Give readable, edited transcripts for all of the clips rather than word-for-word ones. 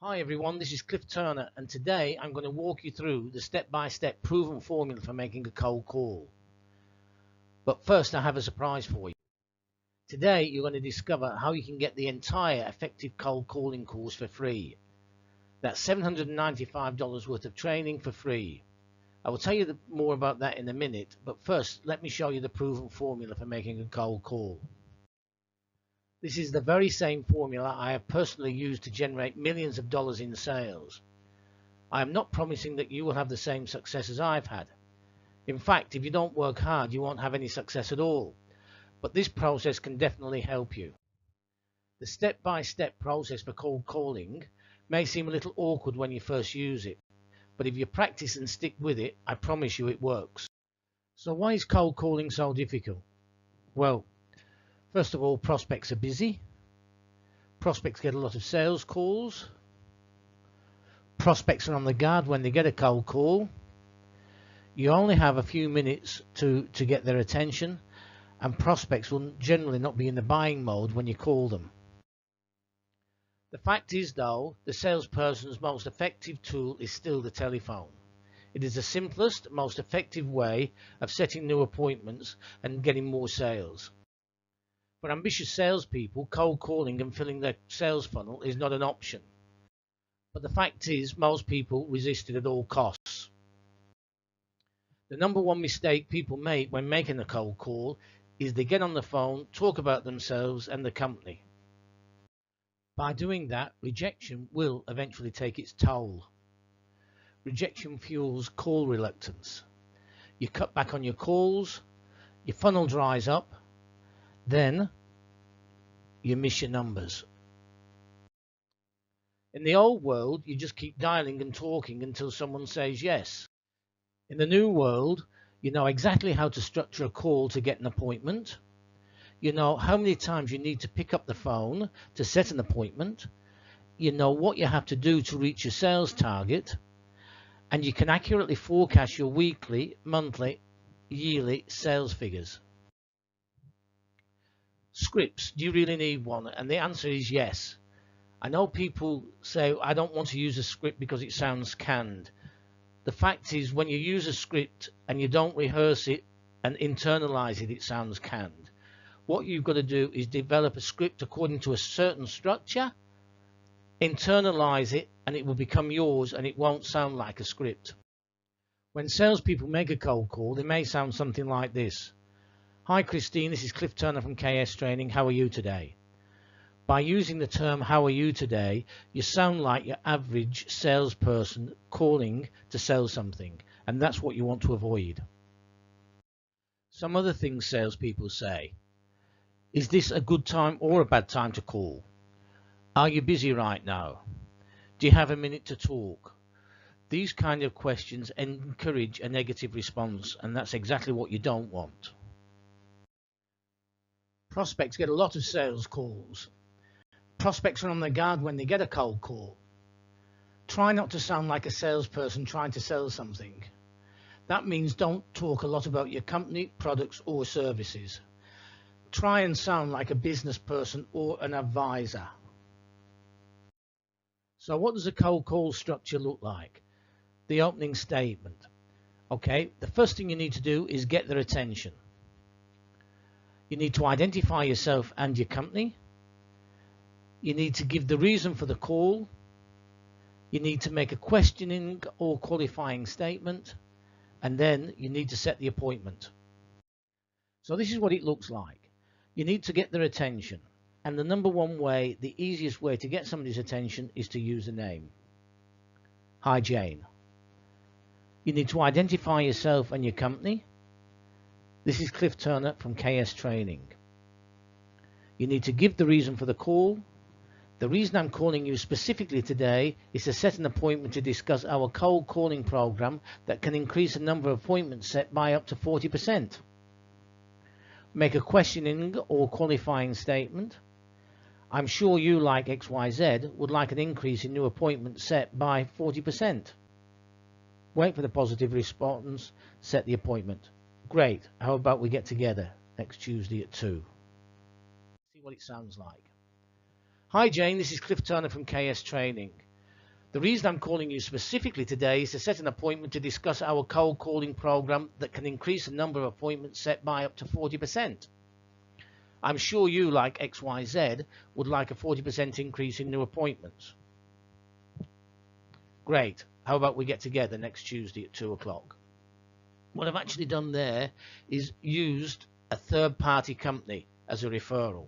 Hi everyone, this is Cliff Turner, and today I'm going to walk you through the step-by-step proven formula for making a cold call. But first I have a surprise for you. Today you're going to discover how you can get the entire effective cold calling course for free. That's $795 worth of training for free. I will tell you more about that in a minute, but first let me show you the proven formula for making a cold call. This is the very same formula I have personally used to generate millions of dollars in sales. I am not promising that you will have the same success as I've had. In fact, if you don't work hard, you won't have any success at all. But this process can definitely help you. The step-by-step process for cold calling may seem a little awkward when you first use it, but if you practice and stick with it, I promise you it works. So why is cold calling so difficult? Well, first of all, prospects are busy. Prospects get a lot of sales calls. Prospects are on the guard when they get a cold call. You only have a few minutes to get their attention, and prospects will generally not be in the buying mode when you call them. The fact is, though, the salesperson's most effective tool is still the telephone. It is the simplest, most effective way of setting new appointments and getting more sales. For ambitious salespeople, cold calling and filling their sales funnel is not an option. But the fact is, most people resist it at all costs. The number one mistake people make when making a cold call is they get on the phone, talk about themselves and the company. By doing that, rejection will eventually take its toll. Rejection fuels call reluctance. You cut back on your calls, your funnel dries up, then you miss your numbers. In the old world, you just keep dialing and talking until someone says yes. In the new world, you know exactly how to structure a call to get an appointment. You know how many times you need to pick up the phone to set an appointment. You know what you have to do to reach your sales target. And you can accurately forecast your weekly, monthly, yearly sales figures. Scripts, do you really need one? And the answer is yes. I know people say, I don't want to use a script because it sounds canned. The fact is, when you use a script and you don't rehearse it and internalize it, it sounds canned. What you've got to do is develop a script according to a certain structure, internalize it, and it will become yours and it won't sound like a script. When salespeople make a cold call, they may sound something like this. Hi Christine, this is Cliff Turner from KS Training. How are you today? By using the term how are you today, you sound like your average salesperson calling to sell something, and that's what you want to avoid. Some other things salespeople say. Is this a good time or a bad time to call? Are you busy right now? Do you have a minute to talk? These kind of questions encourage a negative response, and that's exactly what you don't want. Prospects get a lot of sales calls. Prospects are on their guard when they get a cold call. Try not to sound like a salesperson trying to sell something. That means don't talk a lot about your company, products or services. Try and sound like a business person or an advisor. So what does a cold call structure look like? The opening statement. Okay, the first thing you need to do is get their attention. You need to identify yourself and your company. You need to give the reason for the call. You need to make a questioning or qualifying statement. And then you need to set the appointment. So this is what it looks like. You need to get their attention. And the number one way, the easiest way to get somebody's attention is to use a name. Hi Jane. You need to identify yourself and your company. This is Cliff Turner from KS Training. You need to give the reason for the call. The reason I'm calling you specifically today is to set an appointment to discuss our cold calling program that can increase the number of appointments set by up to 40%. Make a questioning or qualifying statement. I'm sure you, like XYZ, would like an increase in new appointments set by 40%. Wait for the positive response, set the appointment. Great, how about we get together next Tuesday at 2? See what it sounds like. Hi Jane, this is Cliff Turner from KS Training. The reason I'm calling you specifically today is to set an appointment to discuss our cold calling program that can increase the number of appointments set by up to 40%. I'm sure you, like XYZ, would like a 40% increase in new appointments. Great. How about we get together next Tuesday at 2 o'clock? What I've actually done there is used a third-party company as a referral.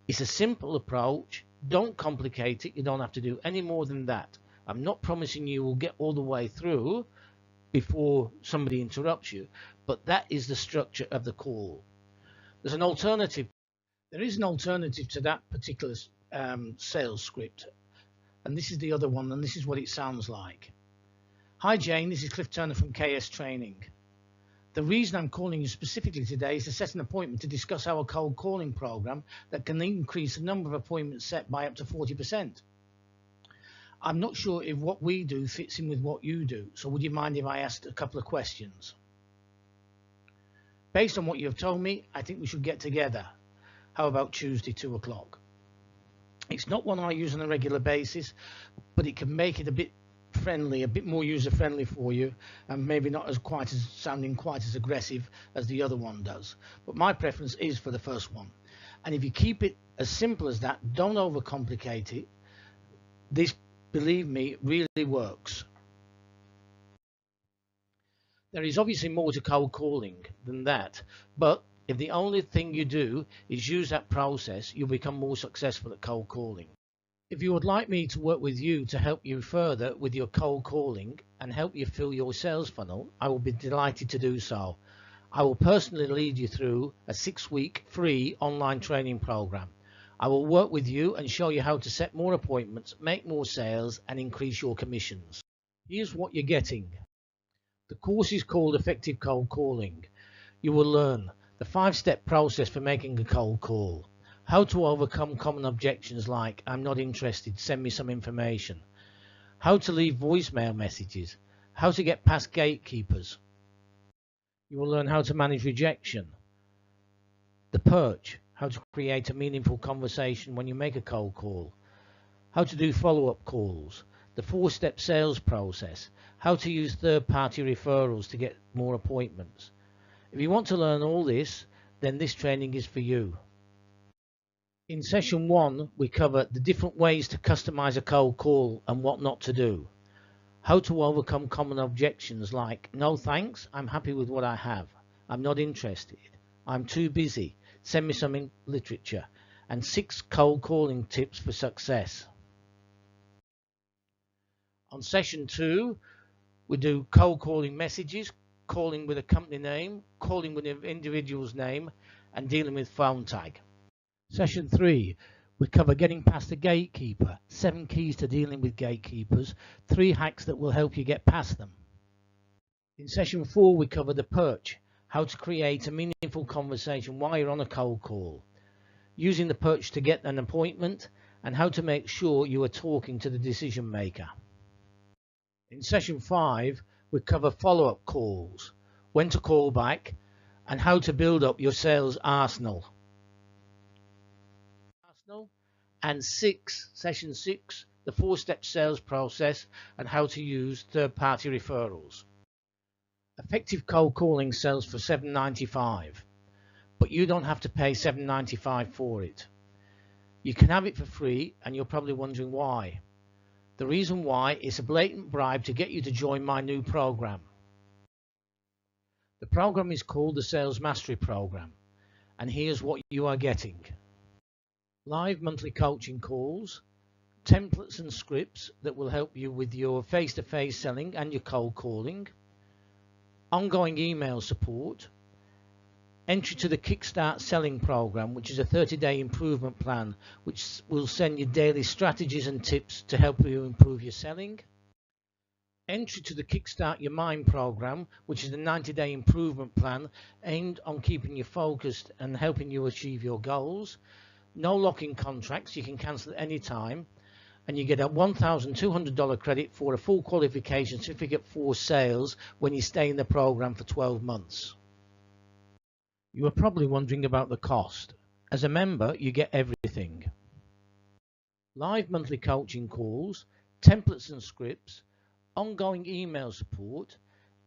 It's a simple approach. Don't complicate it. You don't have to do any more than that. I'm not promising you will get all the way through before somebody interrupts you, but that is the structure of the call. There's an alternative. There is an alternative to that particular sales script, and this is the other one, and this is what it sounds like. Hi Jane, this is Cliff Turner from KS Training. The reason I'm calling you specifically today is to set an appointment to discuss our cold calling program that can increase the number of appointments set by up to 40%. I'm not sure if what we do fits in with what you do, so would you mind if I asked a couple of questions? Based on what you have told me, I think we should get together. How about Tuesday, 2 o'clock? It's not one I use on a regular basis, but it can make it a bit friendly, a bit more user-friendly for you, and maybe not sounding quite as aggressive as the other one does. But my preference is for the first one. And if you keep it as simple as that, don't overcomplicate it, this, believe me, really works. There is obviously more to cold calling than that, but if the only thing you do is use that process, you'll become more successful at cold calling. If you would like me to work with you to help you further with your cold calling and help you fill your sales funnel, I will be delighted to do so. I will personally lead you through a 6-week free online training program. I will work with you and show you how to set more appointments, make more sales, and increase your commissions. Here's what you're getting. The course is called Effective Cold Calling. You will learn the 5-step process for making a cold call, how to overcome common objections like "I'm not interested, send me some information," how to leave voicemail messages, how to get past gatekeepers. You will learn how to manage rejection, the perch, how to create a meaningful conversation when you make a cold call, how to do follow-up calls, the 4-step sales process, how to use third-party referrals to get more appointments. If you want to learn all this, then this training is for you. In session 1, we cover the different ways to customize a cold call and what not to do. How to overcome common objections like "No thanks, I'm happy with what I have," "I'm not interested," "I'm too busy," "Send me some literature," and 6 cold calling tips for success. On session 2, we do cold calling messages, calling with a company name, calling with an individual's name, and dealing with phone tag. Session 3, we cover getting past the gatekeeper, 7 keys to dealing with gatekeepers, 3 hacks that will help you get past them. In session 4, we cover the perch, how to create a meaningful conversation while you're on a cold call, using the perch to get an appointment, and how to make sure you are talking to the decision maker. In session 5, we cover follow-up calls, when to call back, and how to build up your sales arsenal. And session 6, the 4-step sales process and how to use third-party referrals. Effective Cold Calling sells for $7.95, but you don't have to pay $7.95 for it. You can have it for free, and you're probably wondering why. The reason why is a blatant bribe to get you to join my new program. The program is called the Sales Mastery Program, and here's what you are getting. Live monthly coaching calls, templates and scripts that will help you with your face-to-face selling and your cold calling, ongoing email support, entry to the Kickstart Selling Program, which is a 30-day improvement plan which will send you daily strategies and tips to help you improve your selling, entry to the Kickstart Your Mind Program, which is a 90-day improvement plan aimed on keeping you focused and helping you achieve your goals, no lock-in contracts, you can cancel at any time, and you get a $1,200 credit for a full qualification certificate for sales when you stay in the program for 12 months. You are probably wondering about the cost. As a member, you get everything. Live monthly coaching calls, templates and scripts, ongoing email support,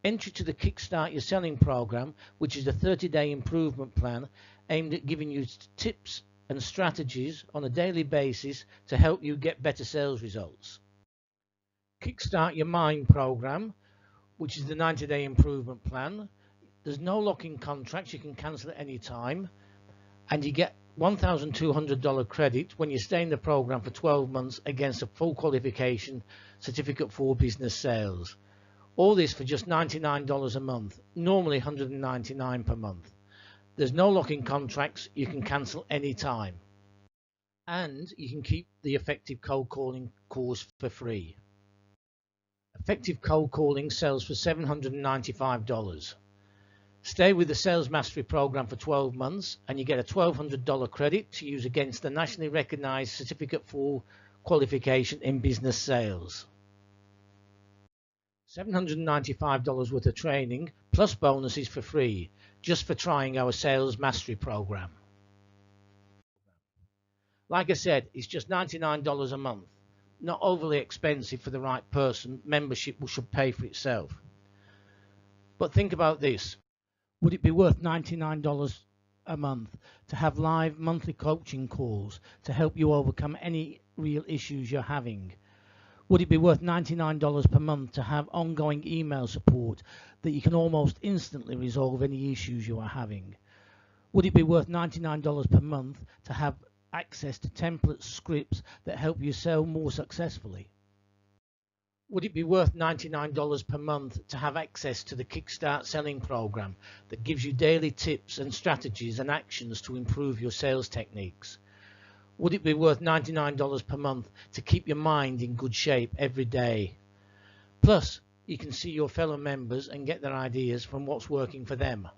entry to the Kickstart Your Selling program, which is a 30-day improvement plan aimed at giving you tips and strategies on a daily basis to help you get better sales results. Kickstart Your Mind program, which is the 90-day improvement plan. There's no lock-in contracts, you can cancel at any time, and you get $1,200 credit when you stay in the program for 12 months against a full qualification certificate for business sales. All this for just $99 a month, normally $199 per month. There's no lock-in contracts, you can cancel any time. And you can keep the effective cold calling course for free. Effective cold calling sells for $795. Stay with the Sales Mastery program for 12 months and you get a $1,200 credit to use against the nationally recognized certificate for qualification in business sales. $795 worth of training plus bonuses for free, just for trying our Sales Mastery program. Like I said, it's just $99 a month. Not overly expensive for the right person. Membership should pay for itself. But think about this. Would it be worth $99 a month to have live monthly coaching calls to help you overcome any real issues you're having? Would it be worth $99 per month to have ongoing email support that you can almost instantly resolve any issues you are having? Would it be worth $99 per month to have access to templates, scripts that help you sell more successfully? Would it be worth $99 per month to have access to the Kickstart Selling program that gives you daily tips and strategies and actions to improve your sales techniques? Would it be worth $99 per month to keep your mind in good shape every day? Plus, you can see your fellow members and get their ideas from what's working for them.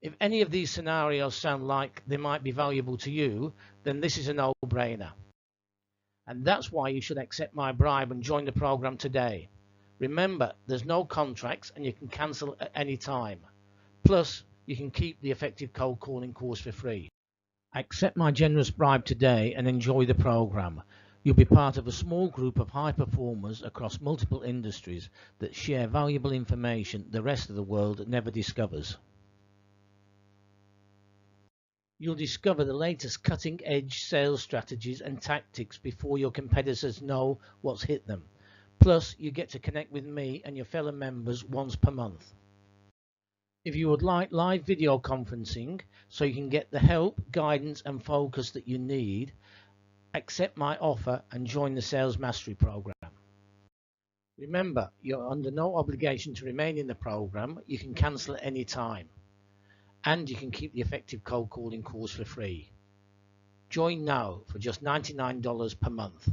If any of these scenarios sound like they might be valuable to you, then this is a no-brainer. And that's why you should accept my bribe and join the program today. Remember, there's no contracts and you can cancel at any time. Plus, you can keep the effective cold calling course for free. Accept my generous bribe today and enjoy the program. You'll be part of a small group of high performers across multiple industries that share valuable information the rest of the world never discovers. You'll discover the latest cutting-edge sales strategies and tactics before your competitors know what's hit them. Plus, you get to connect with me and your fellow members once per month. If you would like live video conferencing so you can get the help, guidance and focus that you need, accept my offer and join the Sales Mastery program. Remember, you're under no obligation to remain in the program. You can cancel at any time. And you can keep the effective cold calling course for free. Join now for just $99 per month.